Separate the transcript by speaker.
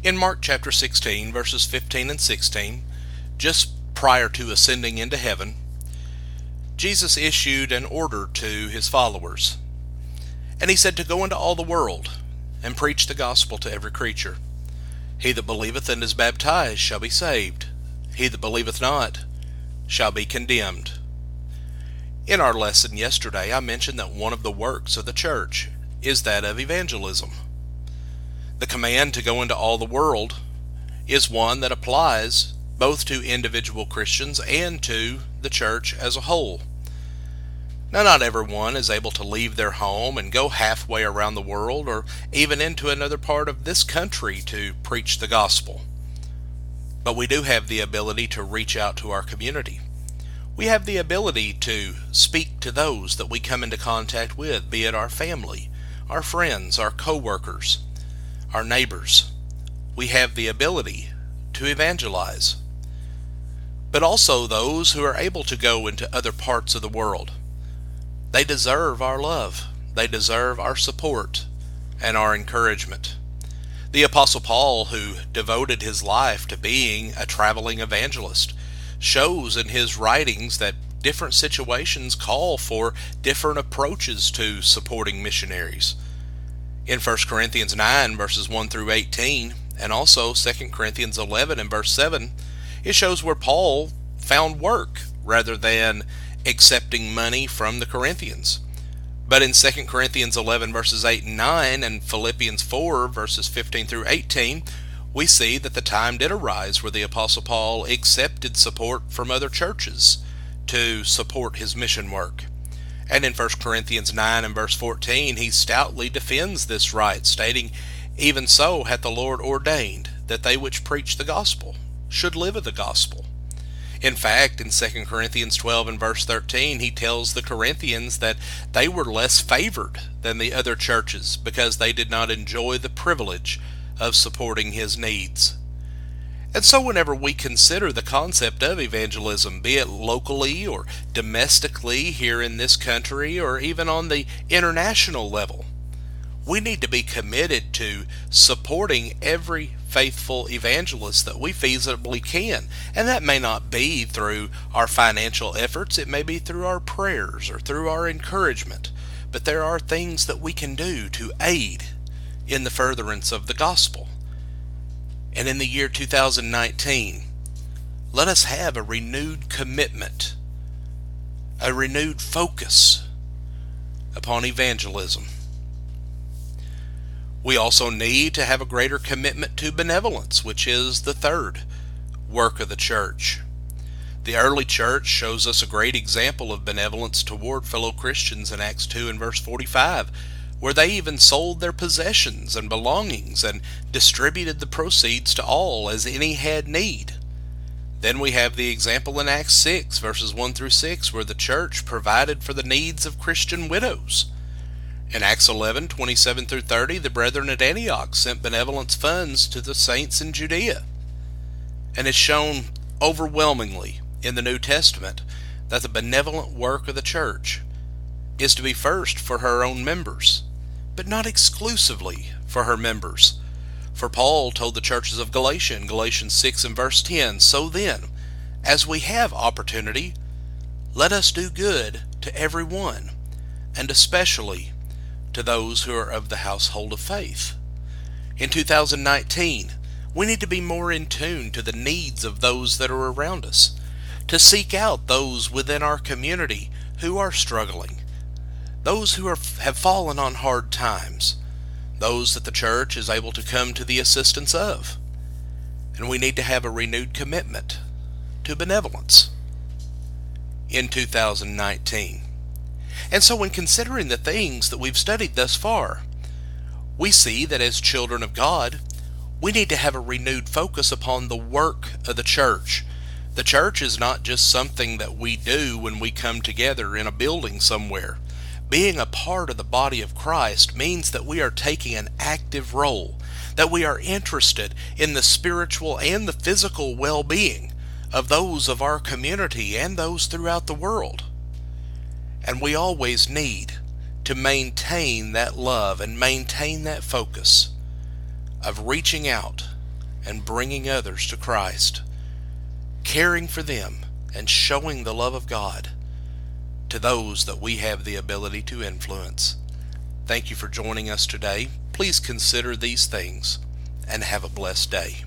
Speaker 1: In Mark chapter 16, verses 15 and 16, just prior to ascending into heaven, Jesus issued an order to his followers. And he said to go into all the world and preach the gospel to every creature. He that believeth and is baptized shall be saved. He that believeth not shall be condemned. In our lesson yesterday, I mentioned that one of the works of the church is that of evangelism. The command to go into all the world is one that applies both to individual Christians and to the church as a whole. Now, not everyone is able to leave their home and go halfway around the world or even into another part of this country to preach the gospel. But we do have the ability to reach out to our community. We have the ability to speak to those that we come into contact with, be it our family, our friends, our co-workers, our neighbors. We have the ability to evangelize. But also those who are able to go into other parts of the world. They deserve our love. They deserve our support and our encouragement. The Apostle Paul, who devoted his life to being a traveling evangelist, shows in his writings that different situations call for different approaches to supporting missionaries. In 1 Corinthians 9 verses 1 through 18, and also 2 Corinthians 11 and verse 7, it shows where Paul found work rather than accepting money from the Corinthians. But in 2 Corinthians 11 verses 8 and 9 and Philippians 4 verses 15 through 18, we see that the time did arise where the Apostle Paul accepted support from other churches to support his mission work. And in 1 Corinthians 9 and verse 14, he stoutly defends this right, stating, "Even so hath the Lord ordained that they which preach the gospel should live of the gospel." In fact, in 2 Corinthians 12 and verse 13, he tells the Corinthians that they were less favored than the other churches because they did not enjoy the privilege of supporting his needs. And so whenever we consider the concept of evangelism, be it locally or domestically here in this country or even on the international level, we need to be committed to supporting every faithful evangelist that we feasibly can. And that may not be through our financial efforts, it may be through our prayers or through our encouragement. But there are things that we can do to aid in the furtherance of the gospel. And in the year 2019, let us have a renewed commitment, a renewed focus upon evangelism. We also need to have a greater commitment to benevolence, which is the third work of the church. The early church shows us a great example of benevolence toward fellow Christians in Acts 2 and verse 45, where they even sold their possessions and belongings and distributed the proceeds to all as any had need. Then we have the example in Acts 6 verses 1 through 6, where the church provided for the needs of Christian widows. In Acts 11, 27 through 30, the brethren at Antioch sent benevolence funds to the saints in Judea. And it's shown overwhelmingly in the New Testament that the benevolent work of the church is to be first for her own members, but not exclusively for her members. For Paul told the churches of Galatia in Galatians 6 and verse 10, "So then, as we have opportunity, let us do good to every one, and especially to those who are of the household of faith." In 2019, we need to be more in tune to the needs of those that are around us, to seek out those within our community who are struggling, those who have fallen on hard times, those that the church is able to come to the assistance of. And we need to have a renewed commitment to benevolence in 2019. And so when considering the things that we've studied thus far, we see that as children of God, we need to have a renewed focus upon the work of the church. The church is not just something that we do when we come together in a building somewhere. Being a part of the body of Christ means that we are taking an active role, that we are interested in the spiritual and the physical well-being of those of our community and those throughout the world. And we always need to maintain that love and maintain that focus of reaching out and bringing others to Christ, caring for them and showing the love of God to those that we have the ability to influence. Thank you for joining us today. Please consider these things and have a blessed day.